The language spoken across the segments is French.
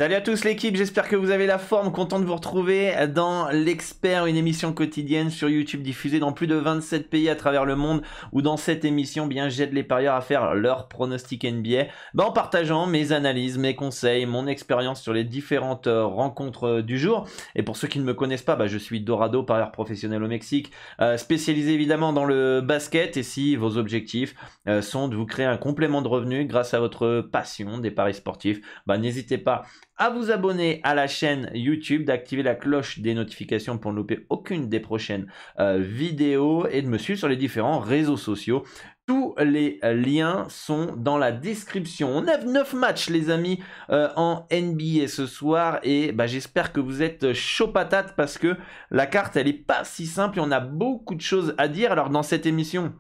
Salut à tous l'équipe, j'espère que vous avez la forme, content de vous retrouver dans l'Expert, une émission quotidienne sur YouTube diffusée dans plus de 27 pays à travers le monde, où dans cette émission, bien j'aide les parieurs à faire leur pronostic NBA, en partageant mes analyses, mes conseils, mon expérience sur les différentes rencontres du jour. Et pour ceux qui ne me connaissent pas, je suis Dorado, parieur professionnel au Mexique, spécialisé évidemment dans le basket. Et si vos objectifs sont de vous créer un complément de revenus grâce à votre passion des paris sportifs, n'hésitez pas à vous abonner à la chaîne YouTube, d'activer la cloche des notifications pour ne louper aucune des prochaines vidéos et de me suivre sur les différents réseaux sociaux. Tous les liens sont dans la description. On a 9 matchs les amis en NBA ce soir et j'espère que vous êtes chaud patate parce que la carte elle est pas si simple et on a beaucoup de choses à dire. Alors dans cette émission,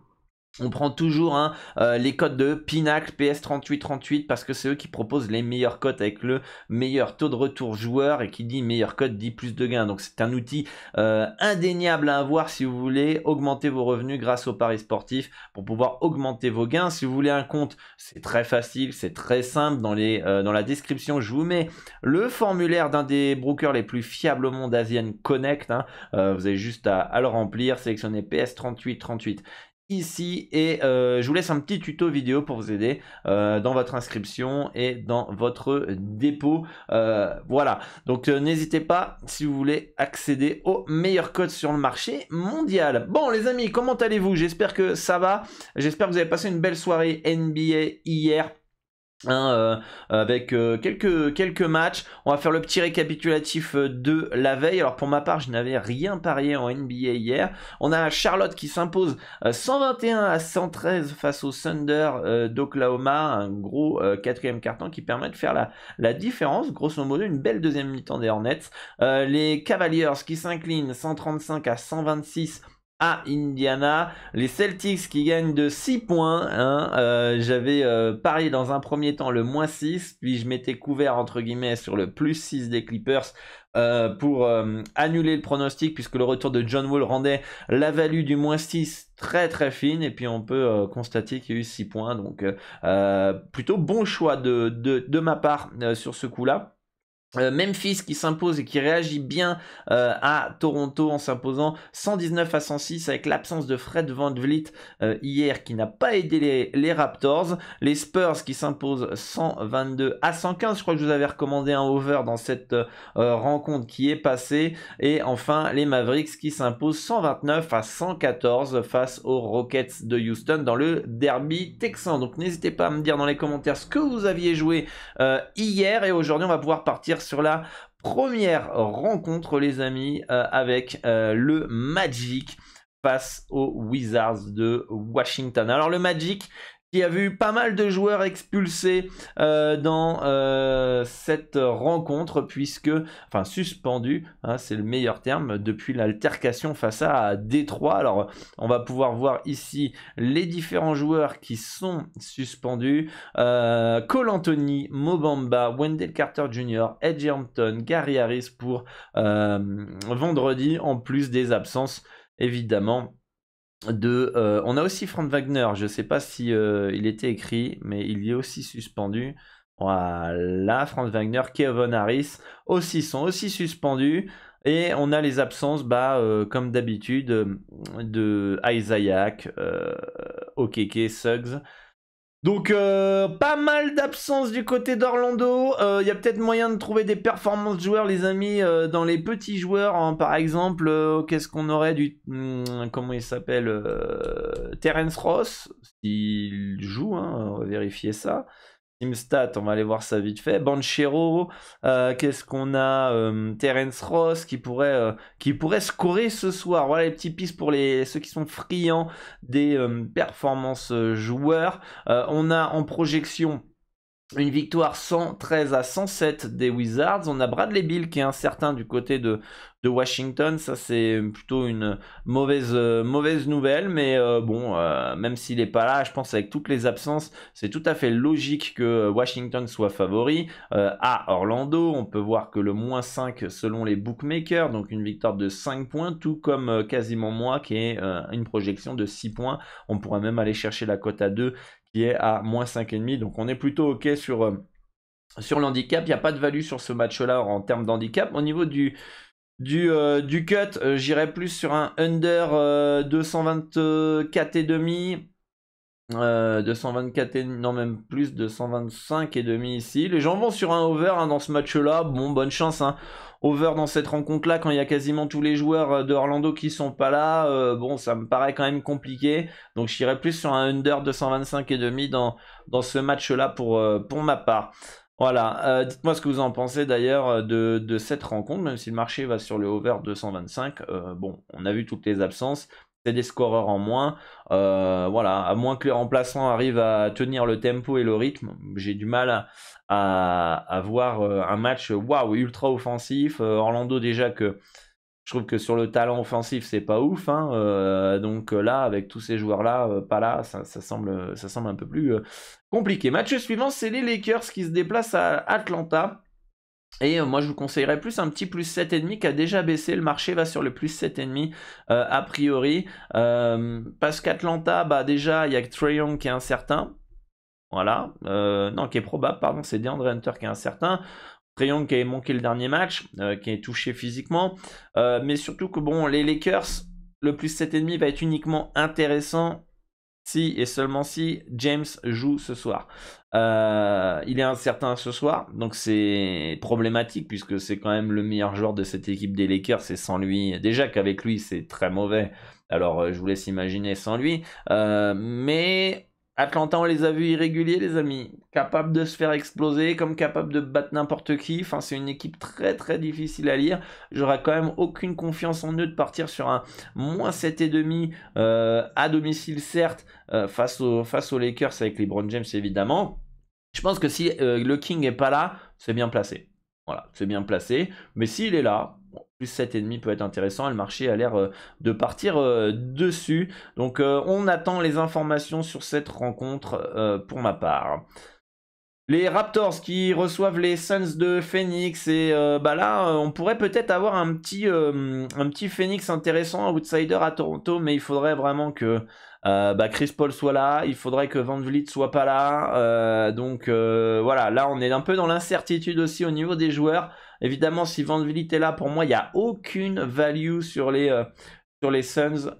on prend toujours les codes de Pinacle, PS3838 parce que c'est eux qui proposent les meilleures cotes avec le meilleur taux de retour joueur et qui dit meilleur code dit plus de gains. Donc c'est un outil indéniable à avoir si vous voulez augmenter vos revenus grâce aux paris sportifs pour pouvoir augmenter vos gains. Si vous voulez un compte, c'est très facile, c'est très simple. Dans la description, je vous mets le formulaire d'un des brokers les plus fiables au monde, Asian Connect. Vous avez juste à le remplir, sélectionner PS3838 ici et je vous laisse un petit tuto vidéo pour vous aider dans votre inscription et dans votre dépôt. Voilà, donc n'hésitez pas si vous voulez accéder aux meilleurs codes sur le marché mondial. Bon les amis, comment allez-vous? J'espère que ça va, j'espère que vous avez passé une belle soirée NBA hier. Avec quelques matchs. On va faire le petit récapitulatif de la veille. Alors pour ma part, je n'avais rien parié en NBA hier. On a Charlotte qui s'impose 121-113 face au Thunder d'Oklahoma. Un gros quatrième carton qui permet de faire la différence. Grosso modo, une belle deuxième mi-temps des Hornets. Les Cavaliers qui s'inclinent 135-126 à Indiana, les Celtics qui gagnent de 6 points. J'avais parié dans un premier temps le -6, puis je m'étais couvert entre guillemets sur le +6 des Clippers pour annuler le pronostic puisque le retour de John Wall rendait la value du -6 très très fine et puis on peut constater qu'il y a eu 6 points, donc plutôt bon choix de ma part sur ce coup là. Memphis qui s'impose et qui réagit bien à Toronto en s'imposant 119-106 avec l'absence de Fred VanVleet hier qui n'a pas aidé les Raptors. Les Spurs qui s'imposent 122-115. Je crois que je vous avais recommandé un over dans cette rencontre qui est passée. Et enfin les Mavericks qui s'imposent 129-114 face aux Rockets de Houston dans le derby texan. Donc n'hésitez pas à me dire dans les commentaires ce que vous aviez joué hier, et aujourd'hui on va pouvoir partir sur la première rencontre les amis avec le Magic face aux Wizards de Washington. Alors le Magic qui a vu pas mal de joueurs expulsés dans cette rencontre, puisque, enfin suspendus, c'est le meilleur terme, depuis l'altercation face à Détroit. Alors on va pouvoir voir ici les différents joueurs qui sont suspendus. Cole Anthony, Mo Bamba, Wendell Carter Jr., Edge Hampton, Gary Harris pour vendredi, en plus des absences évidemment on a aussi Franz Wagner, je ne sais pas si il était écrit, mais il y est aussi suspendu. Voilà, Franz Wagner, Kevin Harris sont aussi suspendus. Et on a les absences, comme d'habitude, de Isaac, Okeke, Suggs. Donc pas mal d'absence du côté d'Orlando. Il y a peut-être moyen de trouver des performances de joueurs les amis dans les petits joueurs, par exemple qu'est-ce qu'on aurait comment il s'appelle, Terence Ross s'il joue, on va vérifier ça. Teamstat, on va aller voir ça vite fait. Banchero, qu'est-ce qu'on a, Terence Ross qui pourrait scorer ce soir. Voilà les petits pistes pour ceux qui sont friands des performances joueurs. On a en projection une victoire 113-107 des Wizards. On a Bradley Beal qui est incertain du côté de Washington. Ça c'est plutôt une mauvaise nouvelle, mais même s'il n'est pas là, je pense avec toutes les absences, c'est tout à fait logique que Washington soit favori. À Orlando, on peut voir que le -5 selon les bookmakers, donc une victoire de 5 points, tout comme quasiment moi qui est une projection de 6 points. On pourrait même aller chercher la cote à 2 qui est à -5,5. Donc on est plutôt ok Sur l'handicap, il n'y a pas de value sur ce match-là en termes d'handicap. Au niveau du cut, j'irais plus sur un under 224 et demi. 224 et non, même plus, 225 et demi ici. Les gens vont sur un over hein, dans ce match-là. Bon, bonne chance. Hein. Over dans cette rencontre-là, quand il y a quasiment tous les joueurs de Orlando qui sont pas là, bon, ça me paraît quand même compliqué. Donc, j'irais plus sur un under 225 et demi dans ce match-là pour ma part. Voilà, dites-moi ce que vous en pensez d'ailleurs de cette rencontre, même si le marché va sur le over 225. Bon, on a vu toutes les absences, c'est des scoreurs en moins. Voilà, à moins que les remplaçants arrivent à tenir le tempo et le rythme, j'ai du mal à voir un match waouh, ultra offensif. Orlando déjà que je trouve que sur le talent offensif, c'est pas ouf. Hein, donc là, avec tous ces joueurs-là, pas là, ça semble un peu plus compliqué. Match suivant, c'est les Lakers qui se déplacent à Atlanta. Et moi, je vous conseillerais plus un petit plus 7,5 qui a déjà baissé. Le marché va sur le plus 7,5 a priori. Parce qu'Atlanta, bah, déjà, il y a Trae Young qui est incertain. Voilà. Non, qui est probable, pardon. C'est DeAndre Hunter qui est incertain. Trae Young qui a manqué le dernier match, qui est touché physiquement. Mais surtout que bon, les Lakers, le plus 7,5 va être uniquement intéressant si et seulement si James joue ce soir. Il est incertain ce soir, donc c'est problématique puisque c'est quand même le meilleur joueur de cette équipe des Lakers. C'est sans lui, déjà qu'avec lui c'est très mauvais. Alors je vous laisse imaginer sans lui. Mais Atlanta, on les a vus irréguliers, les amis. Capable de se faire exploser, comme capable de battre n'importe qui. Enfin, c'est une équipe très très difficile à lire. J'aurais quand même aucune confiance en eux de partir sur un moins 7,5 à domicile, certes, face aux Lakers avec LeBron James, évidemment. Je pense que si le King est pas là, c'est bien placé. Voilà, c'est bien placé. Mais s'il est là, bon, plus 7,5 peut être intéressant. Et le marché a l'air de partir dessus. Donc on attend les informations sur cette rencontre pour ma part. Les Raptors qui reçoivent les Suns de Phoenix et bah là on pourrait peut-être avoir un petit Phoenix intéressant, outsider à Toronto, mais il faudrait vraiment que bah, Chris Paul soit là, il faudrait que Van Vliet soit pas là, donc voilà, là on est un peu dans l'incertitude aussi au niveau des joueurs. Évidemment si Van Vliet est là, pour moi il n'y a aucune value sur les Suns,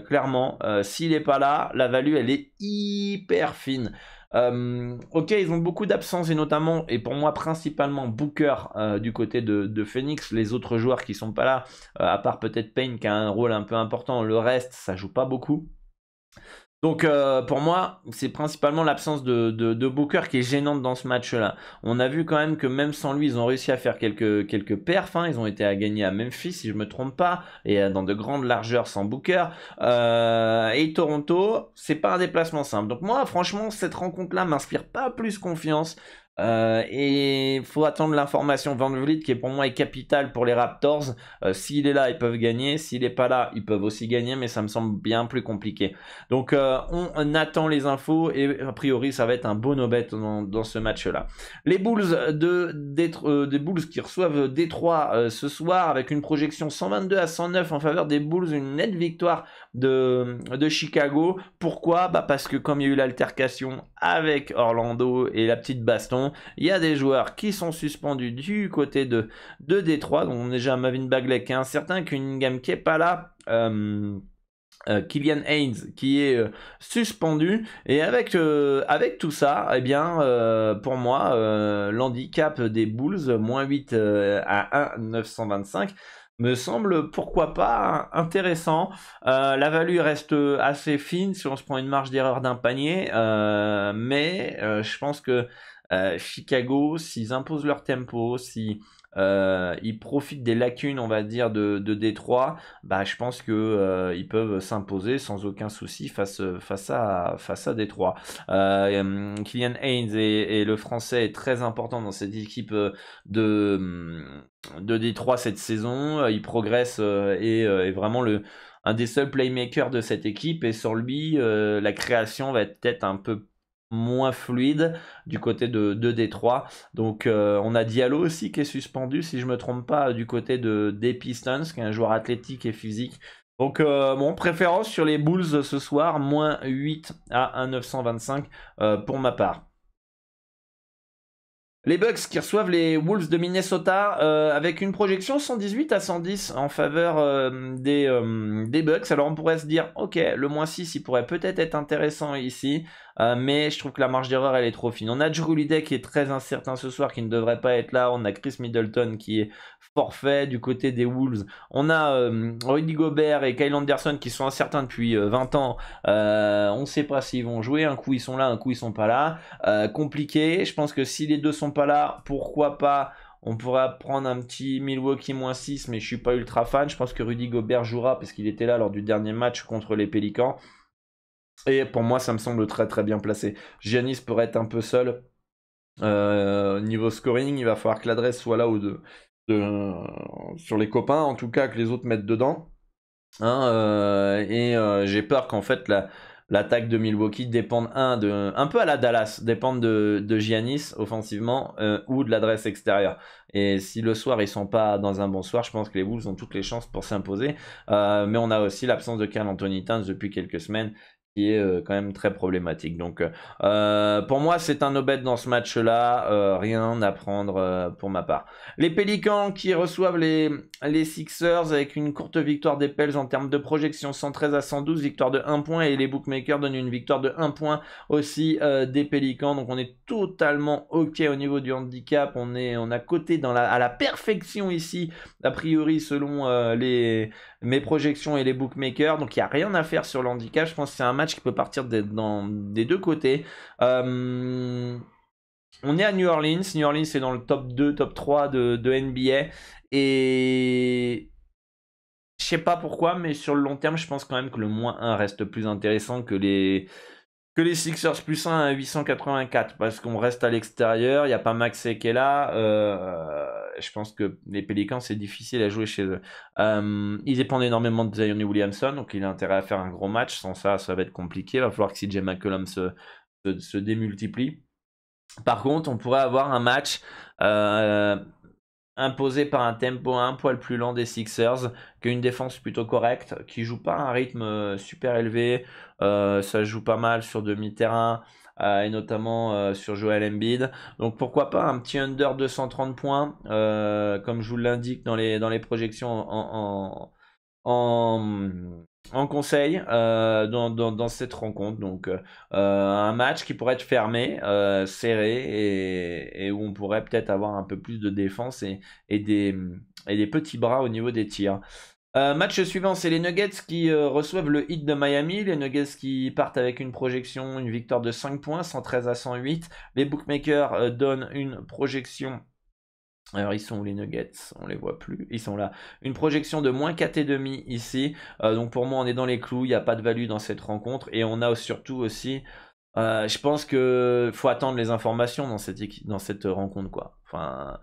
clairement. S'il n'est pas là, la value elle est hyper fine. Ok, ils ont beaucoup d'absences et notamment, et pour moi principalement Booker du côté de Phoenix. Les autres joueurs qui sont pas là, à part peut-être Payne qui a un rôle un peu important, le reste ça joue pas beaucoup. Donc pour moi, c'est principalement l'absence de Booker qui est gênante dans ce match-là. On a vu quand même que même sans lui, ils ont réussi à faire quelques perfs. Hein. Ils ont été à gagner à Memphis, si je me trompe pas, et dans de grandes largeurs sans Booker. Et Toronto, c'est pas un déplacement simple. Donc moi, franchement, cette rencontre-là m'inspire pas plus confiance. Et il faut attendre l'information Van Vliet qui est pour moi est capital pour les Raptors. S'il est là, ils peuvent gagner. S'il est pas là, ils peuvent aussi gagner, mais ça me semble bien plus compliqué. Donc on attend les infos et a priori ça va être un beau no-bet dans ce match-là. Les Bulls des Bulls qui reçoivent Détroit ce soir avec une projection 122 à 109 en faveur des Bulls, une nette victoire de Chicago. Pourquoi? Bah parce que comme il y a eu l'altercation avec Orlando et la petite baston, il y a des joueurs qui sont suspendus du côté de Détroit. Donc déjà Marvin Bagley qui est incertain, Cunningham qui est pas là. Killian Haynes qui est suspendu et avec tout ça, eh bien pour moi l'handicap des Bulls moins 8 à 1,925 me semble pourquoi pas intéressant. La value reste assez fine si on se prend une marge d'erreur d'un panier, mais je pense que Chicago, s'ils imposent leur tempo, si ils profitent des lacunes, on va dire, de Détroit, bah, je pense que ils peuvent s'imposer sans aucun souci face à Détroit. Killian Haynes et le français est très important dans cette équipe de Détroit cette saison. Il progresse et est vraiment un des seuls playmakers de cette équipe, et sur lui la création va être peut-être un peu moins fluide du côté de Détroit. Donc on a Diallo aussi qui est suspendu si je me trompe pas du côté des Pistons, qui est un joueur athlétique et physique. Donc bon, préférence sur les Bulls ce soir, moins 8 à 1,925 pour ma part. Les Bucks qui reçoivent les Wolves de Minnesota avec une projection 118 à 110 en faveur des Bucks. Alors on pourrait se dire, ok, le -6 il pourrait peut-être être intéressant ici, mais je trouve que la marge d'erreur elle est trop fine. On a Jrue Holiday qui est très incertain ce soir, qui ne devrait pas être là. On a Chris Middleton qui est forfait du côté des Wolves. On a Rudy Gobert et Kyle Anderson qui sont incertains depuis 20 ans. On ne sait pas s'ils vont jouer. Un coup ils sont là, un coup ils sont pas là. Compliqué. Je pense que si les deux sont pas là, pourquoi pas, on pourra prendre un petit Milwaukee -6, mais je suis pas ultra fan. Je pense que Rudy Gobert jouera parce qu'il était là lors du dernier match contre les Pélicans. Et pour moi, ça me semble très très bien placé. Giannis pourrait être un peu seul. Niveau scoring, il va falloir que l'adresse soit là sur les copains, en tout cas que les autres mettent dedans. J'ai peur qu'en fait l'attaque de Milwaukee dépende un peu à la Dallas, dépende de Giannis offensivement ou de l'adresse extérieure. Et si le soir ils sont pas dans un bon soir, je pense que les Wolves ont toutes les chances pour s'imposer. Mais on a aussi l'absence de Karl Anthony Towns depuis quelques semaines, qui est quand même très problématique. Donc pour moi c'est un no-bet dans ce match là, rien à prendre pour ma part. Les Pélicans qui reçoivent les Sixers avec une courte victoire des Pels en termes de projection, 113 à 112, victoire de 1 point, et les bookmakers donnent une victoire de 1 point aussi des Pélicans. Donc on est totalement ok au niveau du handicap, on a coté à la perfection ici a priori selon mes projections et les bookmakers. Donc il n'y a rien à faire sur le handicap. Je pense que c'est un match qui peut partir des deux côtés. On est à New Orleans. New Orleans est dans le top 2, top 3 de NBA. Et je sais pas pourquoi, mais sur le long terme, je pense quand même que le -1 reste plus intéressant que les Sixers +1 à 884, parce qu'on reste à l'extérieur, il n'y a pas Maxey qui est là. Je pense que les Pélicans, c'est difficile à jouer chez eux. Ils dépendent énormément de Zion Williamson, donc il a intérêt à faire un gros match. Sans ça, ça va être compliqué. Il va falloir que CJ McCollum se démultiplie. Par contre, on pourrait avoir un match imposé par un tempo un poil plus lent des Sixers, qui a une défense plutôt correcte, qui joue pas à un rythme super élevé. Ça joue pas mal sur demi-terrain, et notamment sur Joel Embiid. Donc pourquoi pas un petit under 230 points, comme je vous l'indique dans les projections en conseil dans cette rencontre. Donc un match qui pourrait être fermé, serré, et où on pourrait peut-être avoir un peu plus de défense et des petits bras au niveau des tirs. Match suivant, c'est les Nuggets qui reçoivent le Heat de Miami. Les Nuggets qui partent avec une projection, une victoire de 5 points, 113 à 108. Les bookmakers donnent une projection. Alors ils sont où les Nuggets? On les voit plus. Ils sont là. Une projection de -4,5 ici. Donc pour moi on est dans les clous. Il n'y a pas de value dans cette rencontre. Et on a surtout aussi, je pense que faut attendre les informations dans cette rencontre, quoi. Enfin,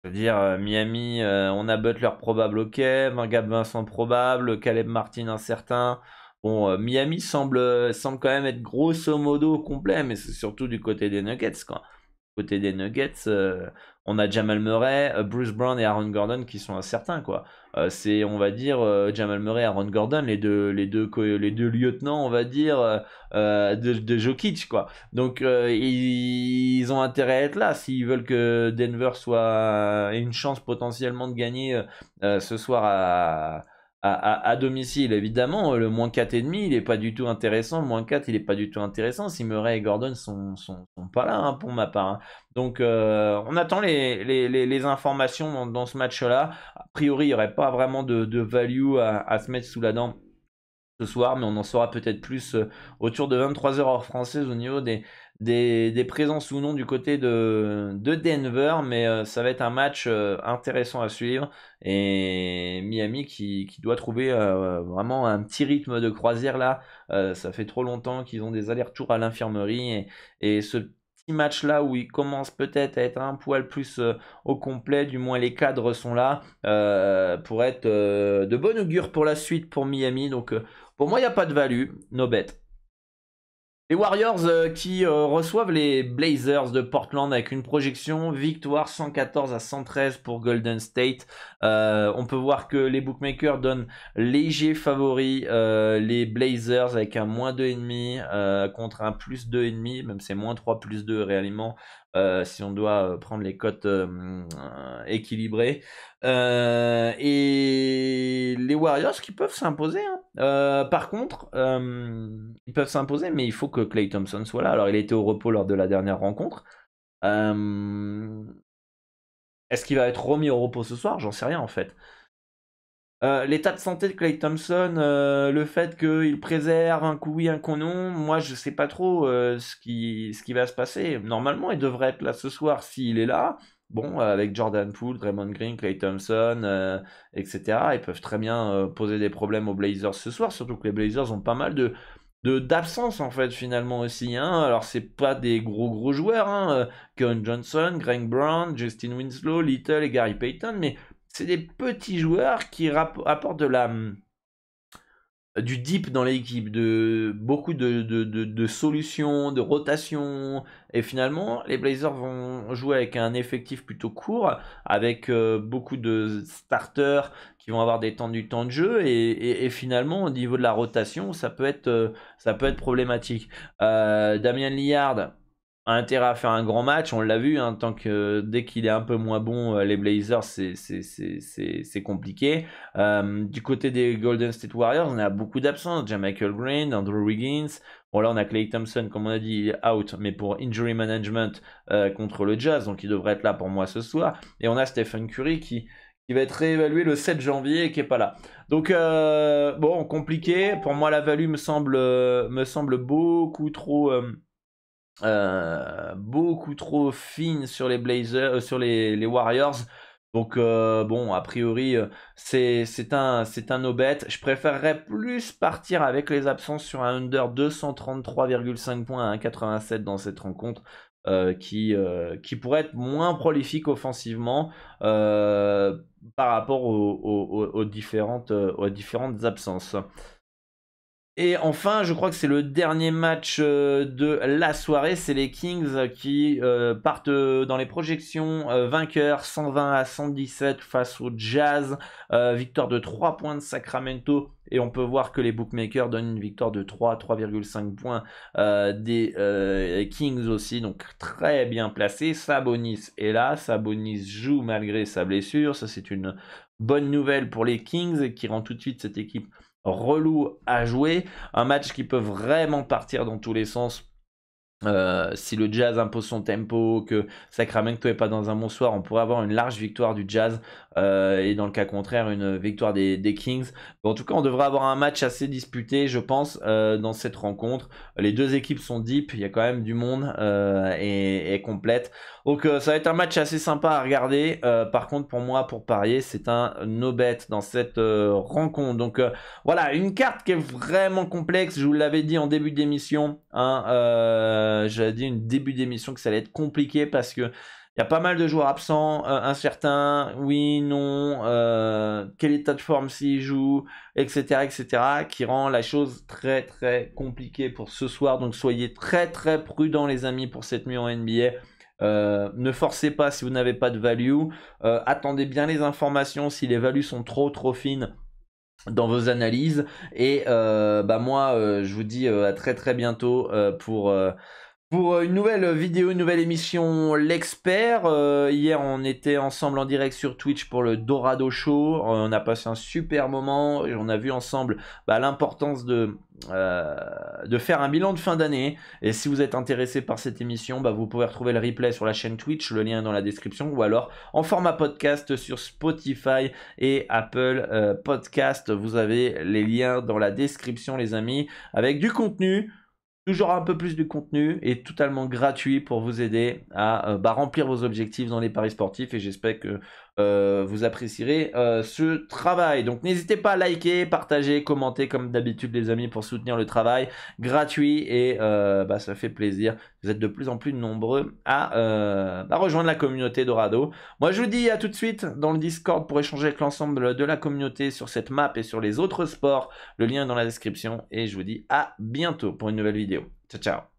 je veux dire, Miami, on a Butler probable, ok. Gab Vincent probable. Caleb Martin incertain. Bon, Miami semble quand même être grosso modo complet, mais c'est surtout du côté des Nuggets, quoi. Côté des Nuggets, on a Jamal Murray, Bruce Brown et Aaron Gordon qui sont incertains, quoi. C'est, on va dire, Jamal Murray et Aaron Gordon, les deux lieutenants, on va dire, de Jokic, quoi. Donc ils ont intérêt à être là s'ils veulent que Denver ait une chance potentiellement de gagner ce soir à domicile. Évidemment, le -4,5, il n'est pas du tout intéressant. Le -4, il n'est pas du tout intéressant si Murray et Gordon sont pas là, hein, pour ma part, hein. Donc, on attend les informations dans ce match-là. A priori, il n'y aurait pas vraiment de value à se mettre sous la dent ce soir, mais on en saura peut-être plus autour de 23h heure française au niveau des présences ou non du côté de Denver. Mais ça va être un match intéressant à suivre, et Miami qui doit trouver vraiment un petit rythme de croisière là. Ça fait trop longtemps qu'ils ont des allers-retours à l'infirmerie, et ce petit match là où ils commencent peut-être à être un poil plus au complet, du moins les cadres sont là, pour être de bon augure pour la suite pour Miami. Donc pour moi il n'y a pas de value, no bet. Les Warriors qui reçoivent les Blazers de Portland avec une projection victoire 114 à 113 pour Golden State. On peut voir que les bookmakers donnent léger favori les Blazers avec un moins 2,5 contre un plus 2,5, même c'est moins 3 plus 2 réellement. Si on doit prendre les cotes équilibrées. Et les Warriors qui peuvent s'imposer. Hein. Par contre, ils peuvent s'imposer, mais il faut que Klay Thompson soit là. Alors, il a été au repos lors de la dernière rencontre. Est-ce qu'il va être remis au repos ce soir? J'en sais rien en fait. L'état de santé de Klay Thompson, le fait qu'il préserve un coup oui, un coup non, moi je sais pas trop ce qui va se passer. Normalement, il devrait être là ce soir s'il est là. Bon, avec Jordan Poole, Draymond Green, Klay Thompson, etc. Ils peuvent très bien poser des problèmes aux Blazers ce soir, surtout que les Blazers ont pas mal d'absence en fait finalement aussi. Hein. Alors c'est pas des gros joueurs, hein. Keon Johnson, Greg Brown, Justin Winslow, Little et Gary Payton, mais c'est des petits joueurs qui apportent du deep dans l'équipe, beaucoup de solutions, de rotation. Et finalement, les Blazers vont jouer avec un effectif plutôt court, avec beaucoup de starters qui vont avoir du temps de jeu. Et finalement, au niveau de la rotation, ça peut être problématique. Damian Lillard a intérêt à faire un grand match, on l'a vu, hein, tant que dès qu'il est un peu moins bon, les Blazers, c'est compliqué. Du côté des Golden State Warriors, on a beaucoup d'absents. Michael Green, Andrew Wiggins. Bon, là, on a Klay Thompson, comme on a dit, il est out, mais pour injury management contre le Jazz, donc il devrait être là pour moi ce soir. Et on a Stephen Curry qui va être réévalué le 7 janvier et qui n'est pas là. Donc, bon, compliqué. Pour moi, la value me semble beaucoup trop fine sur les Blazers, sur les Warriors. Donc bon, a priori, c'est un no-bet. Je préférerais plus partir avec les absences sur un under 233,5 points à 1,87 dans cette rencontre. Qui pourrait être moins prolifique offensivement par rapport aux différentes absences. Et enfin, je crois que c'est le dernier match de la soirée. C'est les Kings qui partent dans les projections vainqueurs 120 à 117 face au Jazz. Victoire de 3 points de Sacramento. Et on peut voir que les bookmakers donnent une victoire de 3,5 points des Kings aussi. Donc très bien placé. Sabonis est là. Sabonis joue malgré sa blessure. Ça, c'est une bonne nouvelle pour les Kings qui rend tout de suite cette équipe relou à jouer, un match qui peut vraiment partir dans tous les sens. Si le Jazz impose son tempo, que Sacramento n'est pas dans un bon soir, on pourrait avoir une large victoire du Jazz et dans le cas contraire une victoire des Kings. Bon, en tout cas, on devrait avoir un match assez disputé, je pense, dans cette rencontre. Les deux équipes sont deep, il y a quand même du monde et complète. Donc ça va être un match assez sympa à regarder. Par contre, pour moi, pour parier, c'est un no-bet dans cette rencontre. Donc voilà, une carte qui est vraiment complexe. Je vous l'avais dit en début d'émission. Hein, j'avais dit une début d'émission que ça allait être compliqué parce que il y a pas mal de joueurs absents, incertains, oui, non, quel état de forme s'il joue, etc., qui rend la chose très très compliquée pour ce soir. Donc soyez très très prudents les amis pour cette nuit en NBA. Ne forcez pas si vous n'avez pas de value. Attendez bien les informations si les values sont trop fines dans vos analyses. Et moi, je vous dis à très très bientôt pour une nouvelle vidéo, une nouvelle émission, l'expert. Hier, on était ensemble en direct sur Twitch pour le Dorado Show. On a passé un super moment. On a vu ensemble l'importance de faire un bilan de fin d'année. Et si vous êtes intéressé par cette émission, vous pouvez retrouver le replay sur la chaîne Twitch. Le lien est dans la description. Ou alors en format podcast sur Spotify et Apple Podcast. Vous avez les liens dans la description, les amis, avec du contenu. Toujours un peu plus de contenu et totalement gratuit pour vous aider à remplir vos objectifs dans les paris sportifs et j'espère que vous apprécierez ce travail. Donc n'hésitez pas à liker, partager, commenter comme d'habitude les amis pour soutenir le travail gratuit et ça fait plaisir. Vous êtes de plus en plus nombreux à rejoindre la communauté Dorado. Moi je vous dis à tout de suite dans le Discord pour échanger avec l'ensemble de la communauté sur cette map et sur les autres sports. Le lien est dans la description et je vous dis à bientôt pour une nouvelle vidéo. Ciao, ciao.